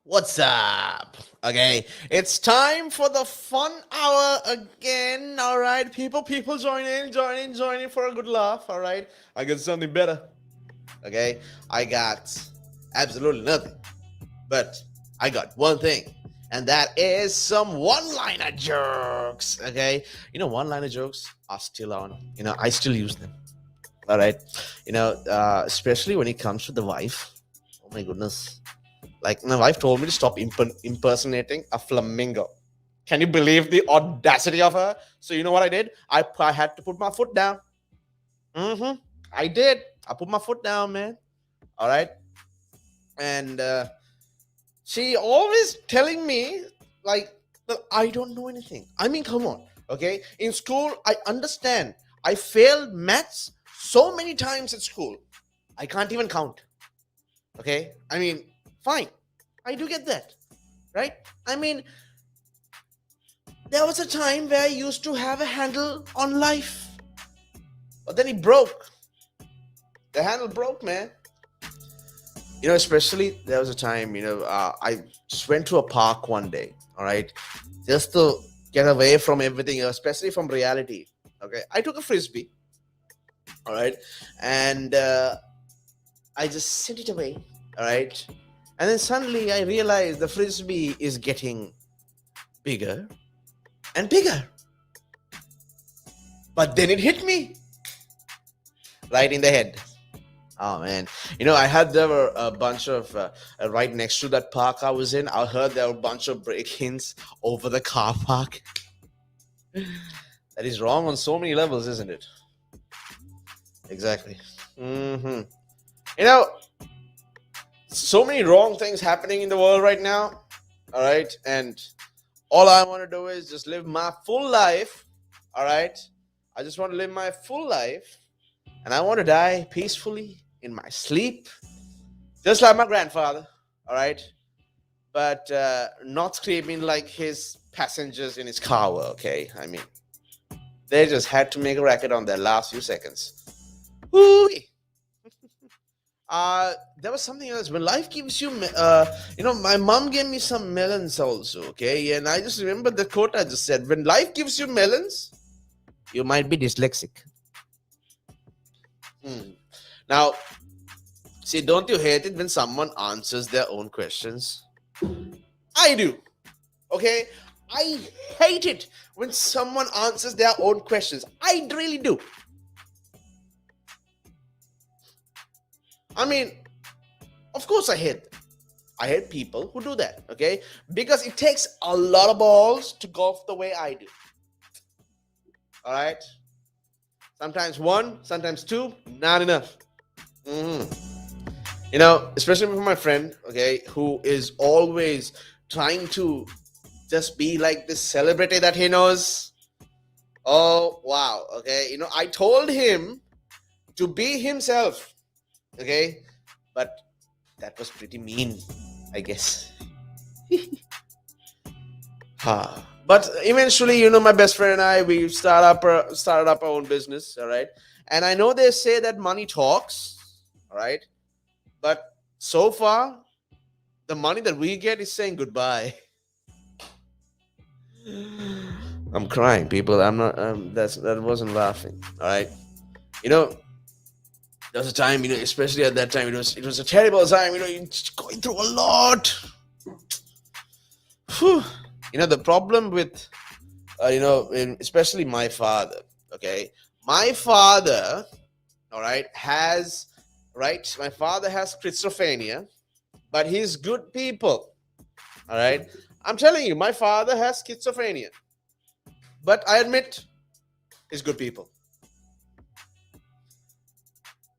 What's up? Okay, it's time for the fun hour again. All right, people, join in for a good laugh. All right, I got something better. Okay, I got absolutely nothing, but I got one thing, and that is some one-liner jokes. Okay, one-liner jokes are still on. I still use them. All right, especially when it comes to the wife. Oh my goodness, like my wife told me to stop impersonating a flamingo. Can you believe the audacity of her? So you know what I did? I had to put my foot down. Mm-hmm. I did. I put my foot down, man. All right. And she always telling me like that I don't know anything. I mean, come on. Okay. In school, I understand. I failed maths so many times at school. I can't even count. Okay. I mean, fine. I do get that. Right? I mean, there was a time where I used to have a handle on life, but then it broke. The handle broke, man. Especially there was a time, I just went to a park one day, all right, just to get away from everything, especially from reality. Okay, I took a frisbee, all right, and I just sent it away, all right, and then suddenly I realized the frisbee is getting bigger and bigger, but then it hit me right in the head. Oh man, I heard there were a bunch of right next to that park I was in. I heard there were a bunch of break-ins over the car park. That is wrong on so many levels, isn't it? Exactly. hmm You know, so many wrong things happening in the world right now. All right, and all I want to do is just live my full life. All right, I just want to live my full life, and I want to die peacefully in my sleep, just like my grandfather. All right, but not screaming like his passengers in his car were. Okay, I mean, they just had to make a racket on their last few seconds. Woo! There was something else. When life gives you, my mom gave me some melons also. Okay, and I just remember the quote I just said: "When life gives you melons, you might be dyslexic." Hmm. Now, see, don't you hate it when someone answers their own questions? I do. Okay, I hate it when someone answers their own questions. I really do. I mean, of course, I hate people who do that. Okay, because it takes a lot of balls to golf the way I do. All right, sometimes one, sometimes two, not enough. Mhm. Especially for my friend, okay, who is always trying to just be like this celebrity that he knows. Oh wow, okay. I told him to be himself, okay, but that was pretty mean, I guess. But eventually, my best friend and I, we started up our own business, all right. And I know they say that money talks, all right, but so far, the money that we get is saying goodbye. I'm crying, people. I'm not. That wasn't laughing. All right. You know, there was a time. Especially at that time, it was a terrible time. You're just going through a lot. Whew. The problem with especially my father. Okay, my father. All right, has right. My father has schizophrenia, but he's good people. All right, I'm telling you, my father has schizophrenia, but I admit he's good people.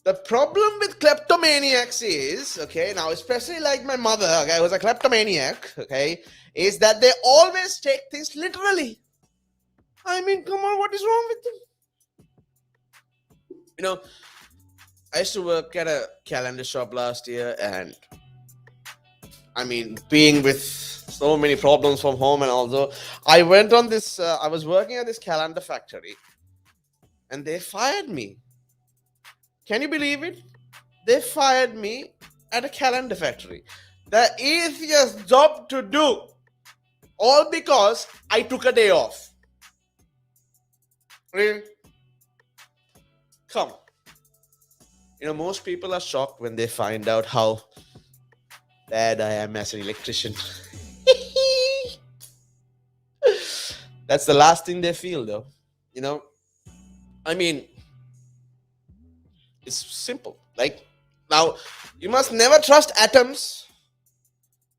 The problem with kleptomaniacs is, okay, now especially like my mother, okay, who's a kleptomaniac, okay, is that they always take things literally. I mean, come on, what is wrong with them? You know, I used to work at a calendar shop last year, and I mean, being with so many problems from home, and also, I went on this, I was working at this calendar factory, and they fired me. Can you believe it? They fired me at a calendar factory. the easiest job to do, all because I took a day off. Really? Come. Most people are shocked when they find out how bad I am as an electrician. That's the last thing they feel, though. I mean, it's simple. Like, now, you must never trust atoms.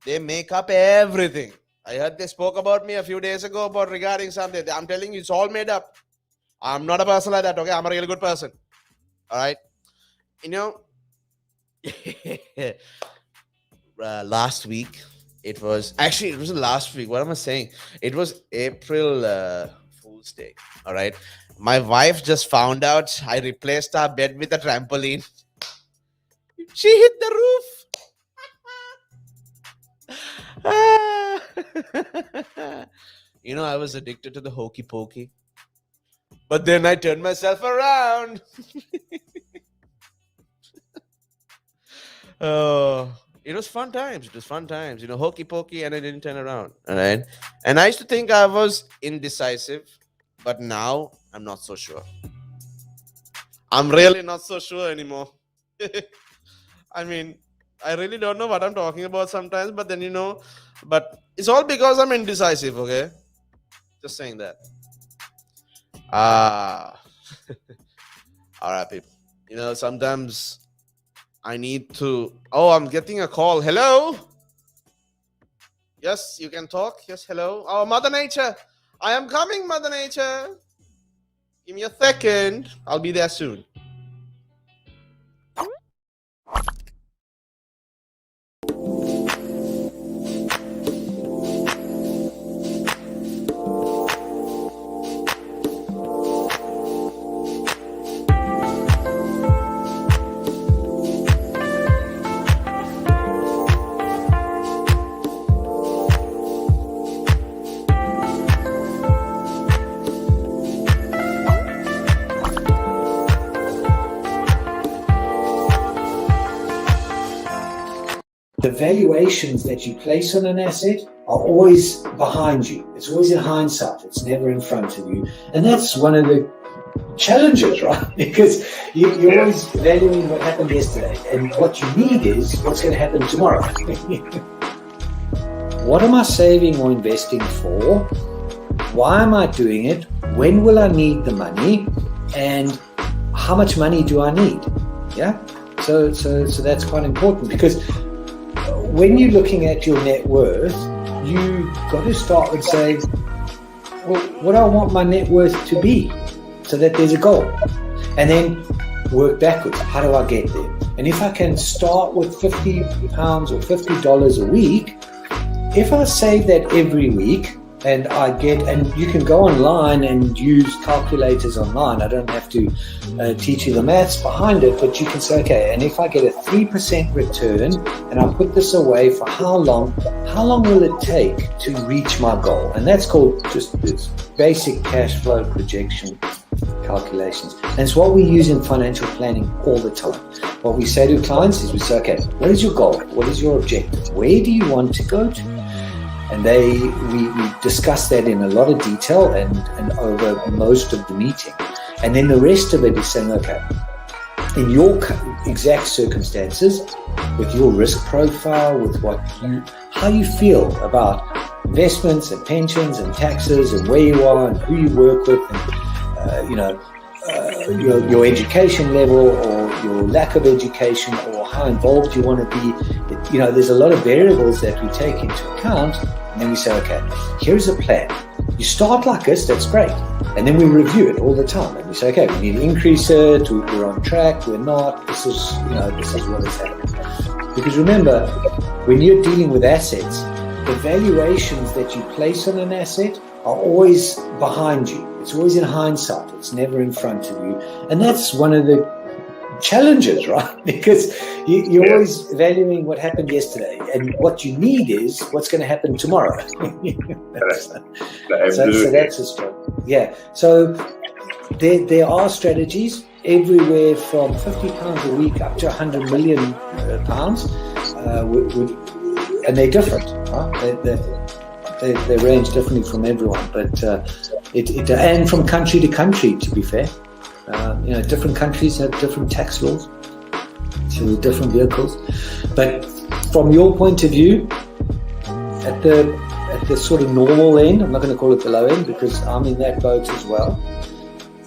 They make up everything. I heard they spoke about me a few days ago regarding something. I'm telling you, it's all made up. I'm not a person like that, okay? I'm a really good person. All right? Last week, it wasn't last week. What am I saying? It was April Fool's Day. All right? My wife just found out I replaced our bed with a trampoline. She hit the roof. I was addicted to the hokey pokey. But then I turned myself around. It was fun times. Hokey pokey, and I didn't turn around. All right. And I used to think I was indecisive, but now I'm not so sure. I'm really not so sure anymore. I mean, I really don't know what I'm talking about sometimes, but then, but it's all because I'm indecisive, okay? Just saying that. All right, people. Sometimes I need to... Oh, I'm getting a call. Hello? Yes, you can talk. Yes, hello. Oh, Mother Nature. I am coming, Mother Nature. Give me a second. I'll be there soon. The valuations that you place on an asset are always behind you. It's always in hindsight. It's never in front of you. And that's one of the challenges, right? Because you're always valuing what happened yesterday. And what you need is what's going to happen tomorrow. What am I saving or investing for? Why am I doing it? When will I need the money? And how much money do I need? Yeah. So that's quite important, because when you're looking at your net worth, you've got to start with saying, well, what do I want my net worth to be, so that there's a goal, and then work backwards. How do I get there? And if I can start with £50 or $50 a week, if I save that every week, and you can go online and use calculators online. I don't have to teach you the maths behind it, but you can say, okay, and if I get a 3% return and I put this away for how long will it take to reach my goal? And that's called just this basic cash flow projection calculations. And it's what we use in financial planning all the time. What we say to clients is we say, okay, what is your goal? What is your objective? Where do you want to go to? And we discuss that in a lot of detail and over most of the meeting. And then the rest of it is saying, okay, in your exact circumstances, with your risk profile, with how you feel about investments and pensions and taxes and where you are and who you work with, and your education level or your lack of education or how involved you want to be. There's a lot of variables that we take into account. And then we say, okay, here's a plan. You start like this, that's great. And then we review it all the time. And we say, okay, we need to increase it, we're on track, we're not, this is what is happening. Because remember, when you're dealing with assets, the valuations that you place on an asset are always behind you. It's always in hindsight. It's never in front of you. And that's one of the challenges, right? Because you're always valuing what happened yesterday, and what you need is what's going to happen tomorrow. So that's a struggle. Yeah. So there are strategies everywhere from £50 a week up to £100 million. and they're different. Right? They range differently from everyone, but and from country to country. To be fair, different countries have different tax laws, so with different vehicles. But from your point of view, at the sort of normal end, I'm not going to call it the low end because I'm in that boat as well.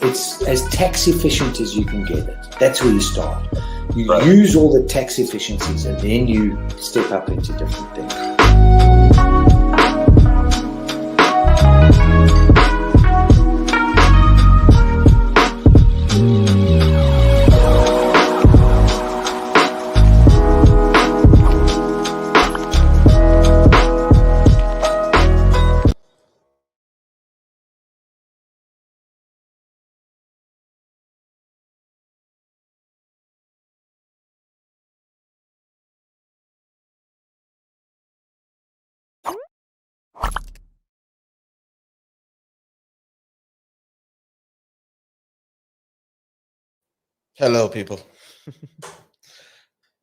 It's as tax efficient as you can get it. That's where you start. You use all the tax efficiencies and then you step up into different things. Hello, people.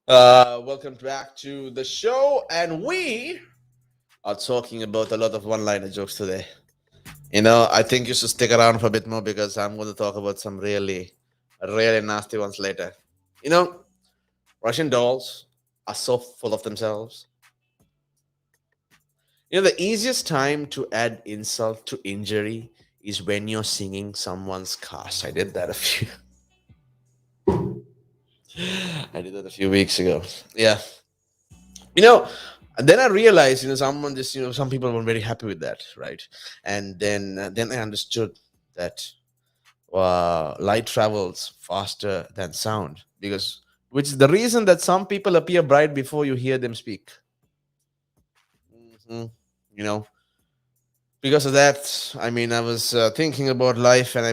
Welcome back to the show, and we are talking about a lot of one-liner jokes today. I think you should stick around for a bit more because I'm going to talk about some really, really nasty ones later. You know, Russian dolls are so full of themselves. The easiest time to add insult to injury is when you're singing someone's cast. I did that a few weeks ago. Yeah. you know and then I realized, someone just, some people were very happy with that, right? And then I understood that light travels faster than sound, because which is the reason that some people appear bright before you hear them speak. hmm you know because of that, I was thinking about life, and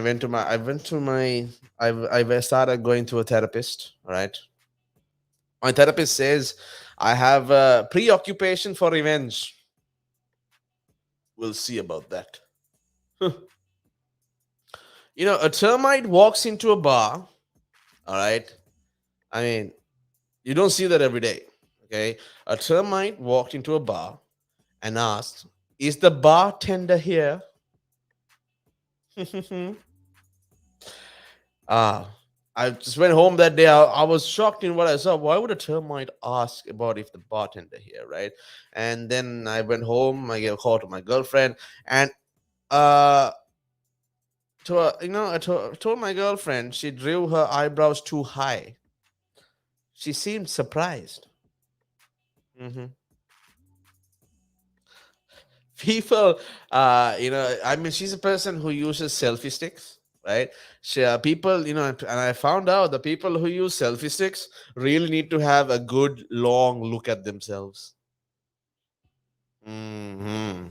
I started going to a therapist. All right. My therapist says I have a preoccupation for revenge. We'll see about that. A termite walks into a bar. All right. I mean, you don't see that every day. Okay. A termite walked into a bar and asked, "Is the bartender here?" ah, I just went home that day. I was shocked in what I saw. Why would a termite ask about if the bartender here, right? And then I went home. I gave a call to my girlfriend, and uh, I told my girlfriend she drew her eyebrows too high. She seemed surprised. hmm People, she's a person who uses selfie sticks, right? People, and I found out the people who use selfie sticks really need to have a good long look at themselves. hmm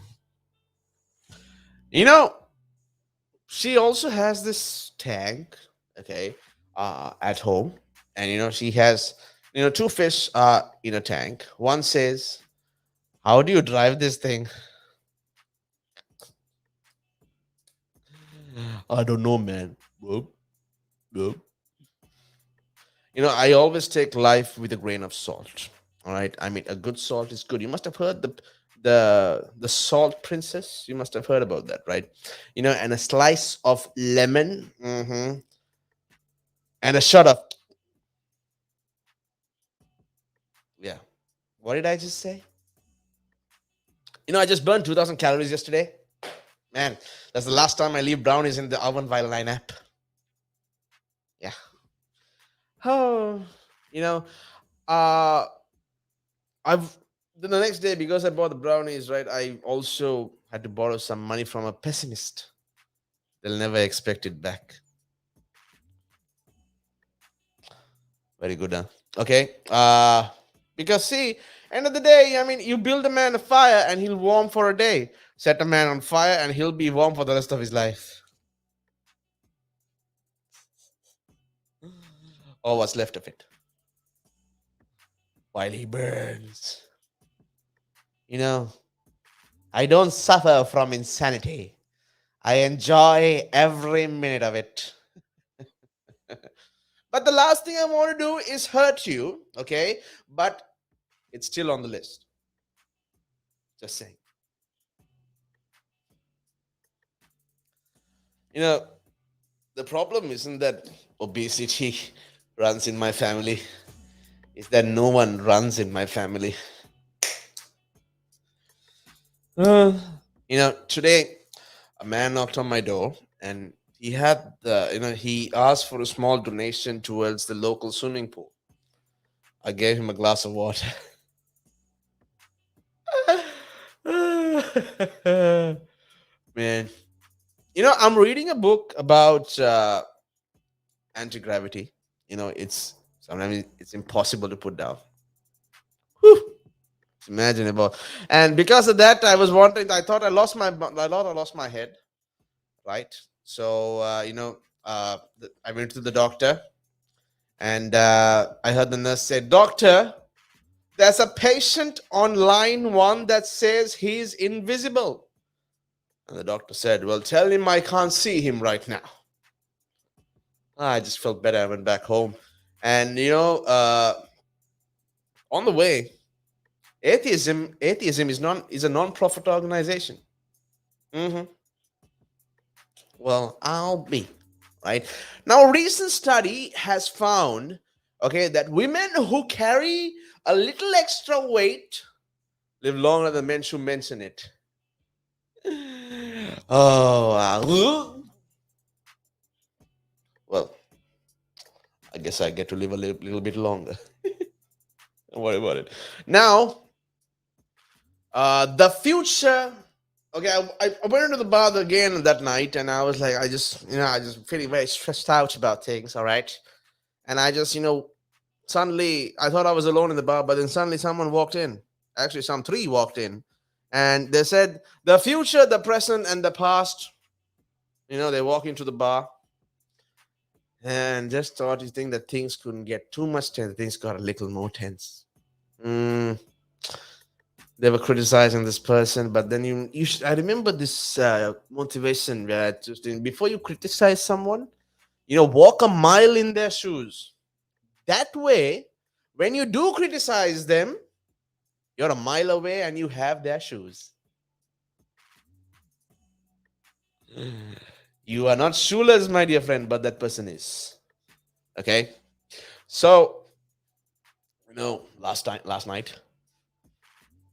You know, she also has this tank, okay, at home, and she has two fish in a tank. One says, "How do you drive this thing?" "I don't know, man." Whoop, whoop. I always take life with a grain of salt. All right. A good salt is good. You must have heard the salt princess. You must have heard about that, right? And a slice of lemon, and a shot of, yeah. What did I just say? I just burned 2,000 calories yesterday. Man, that's the last time I leave brownies in the oven while I nap. Yeah. Oh, you know, uh, I've the next day, because I bought the brownies, right? I also had to borrow some money from a pessimist. They'll never expect it back. Very good, huh? Okay. Because see, end of the day, you build a man a fire and he'll warm for a day. Set a man on fire and he'll be warm for the rest of his life. Or what's left of it. While he burns. I don't suffer from insanity. I enjoy every minute of it. But the last thing I want to do is hurt you, okay? But it's still on the list. Just saying. You know, the problem isn't that obesity runs in my family, it's that no one runs in my family. Uh, Today a man knocked on my door and he asked for a small donation towards the local swimming pool. I gave him a glass of water. Man, I'm reading a book about anti-gravity. It's sometimes it's impossible to put down. Whew, it's imaginable. And because of that, I was wondering, I thought I lost my head, right? So I went to the doctor, and I heard the nurse say, "Doctor, there's a patient on line one that says he's invisible." And the doctor said, "Well, tell him I can't see him right now." I just felt better. I went back home. And, on the way, atheism is a non-profit organization. Hmm. Well, I'll be right now. A recent study has found, okay, that women who carry a little extra weight live longer than men who mention it. Oh, wow. Well, I guess I get to live a little bit longer. Don't worry about it. Now, the future. Okay, I went into the bar again that night, and I was like, I just feeling very stressed out about things. All right, and I just, suddenly I thought I was alone in the bar, but then suddenly someone walked in. Actually, some three walked in, and they said, "The future, the present, and the past." They walk into the bar, and just thought you think that things couldn't get too much tense. Things got a little more tense. Mm, they were criticizing this person, but then I remember this motivation where before you criticize someone, walk a mile in their shoes. That way, when you do criticize them, you're a mile away and you have their shoes. You are not shoeless, my dear friend, but that person is. Okay, so last night,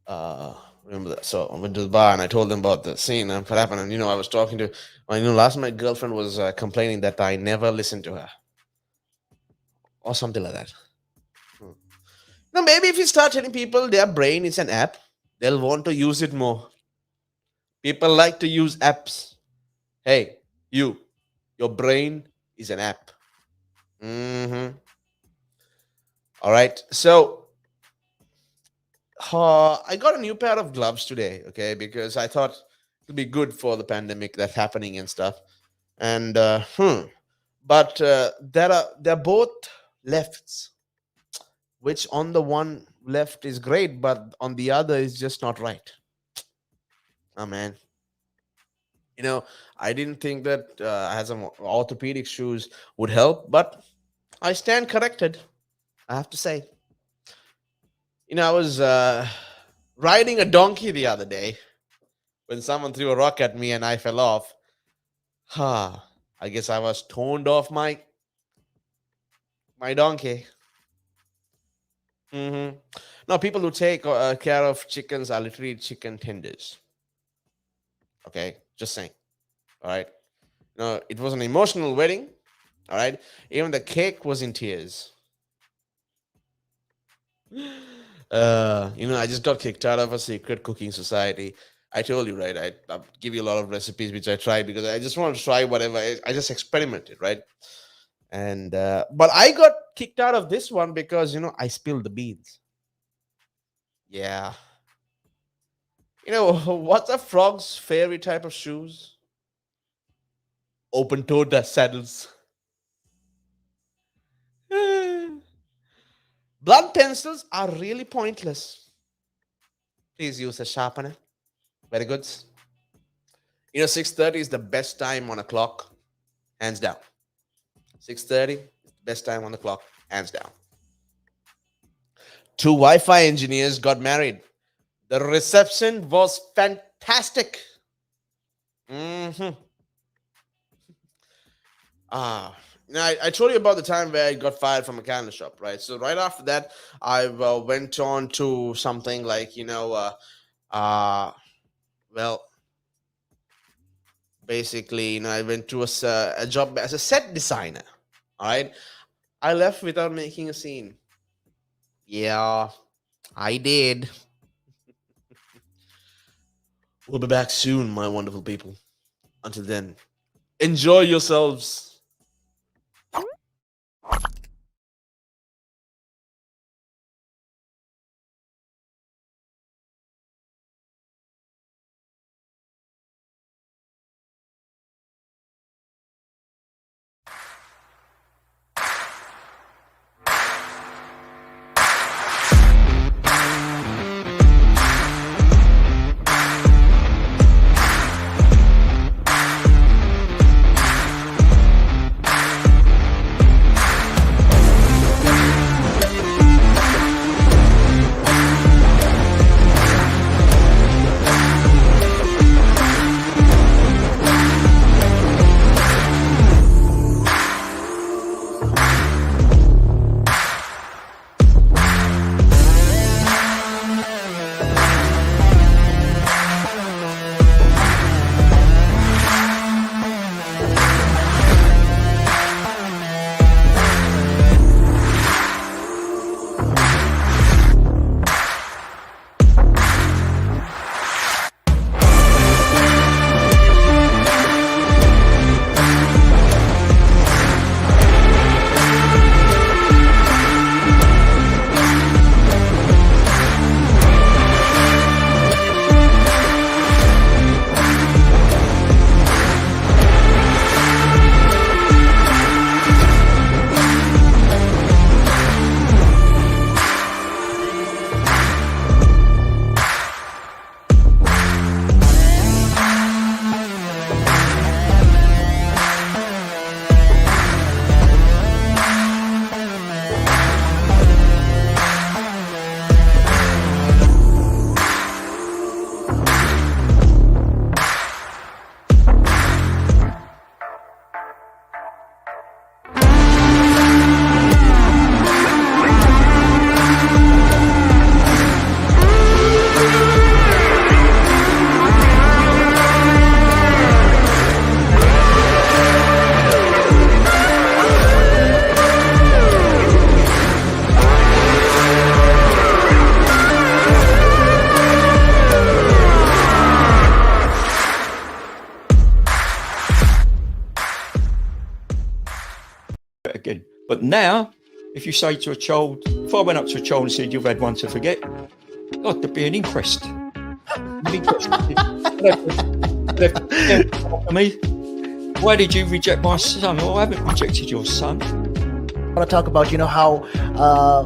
uh remember that. So I went to the bar and I told them about the scene and what happened. And I was talking to last night, girlfriend was complaining that I never listened to her or something like that. Hmm. Now maybe if you start telling people their brain is an app, they'll want to use it more. People like to use apps. Hey, your brain is an app. All right, so I got a new pair of gloves today, okay, because I thought it'll be good for the pandemic that's happening and stuff. And but they're both lefts, which on the one left is great, but on the other is just not right. Oh man, you know, I didn't think that I had some orthopedic shoes would help, but I stand corrected. I have to say, I was riding a donkey the other day when someone threw a rock at me and I fell off. I guess I was toned off my donkey. Hmm. Now, people who take care of chickens are literally chicken tenders. Okay, just saying. All right. It was an emotional wedding. All right. Even the cake was in tears. I just got kicked out of a secret cooking society. I told you, right? I give you a lot of recipes which I tried because I just wanted to try whatever. I just experimented, right? And but I got kicked out of this one because I spilled the beans. Yeah. What's a frog's favorite type of shoes? Open-toed saddles. Blunt pencils are really pointless. Please use a sharpener. Very good. 6:30 is the best time on a clock, hands down. 6:30 is the best time on the clock, hands down. Two Wi-Fi engineers got married. The reception was fantastic. Mm-hmm. I told you about the time where I got fired from a calendar shop, right? So right after that, I went on to something like, well, basically, I went to a job as a set designer. All right, I left without making a scene. Yeah, I did. We'll be back soon, my wonderful people. Until then, enjoy yourselves. Again. But now, if you say to a child, if I went up to a child and said, "You've had one to forget," God, there'd be an inquest. Me, why did you reject my son? Well, I haven't rejected your son. I want to talk about, how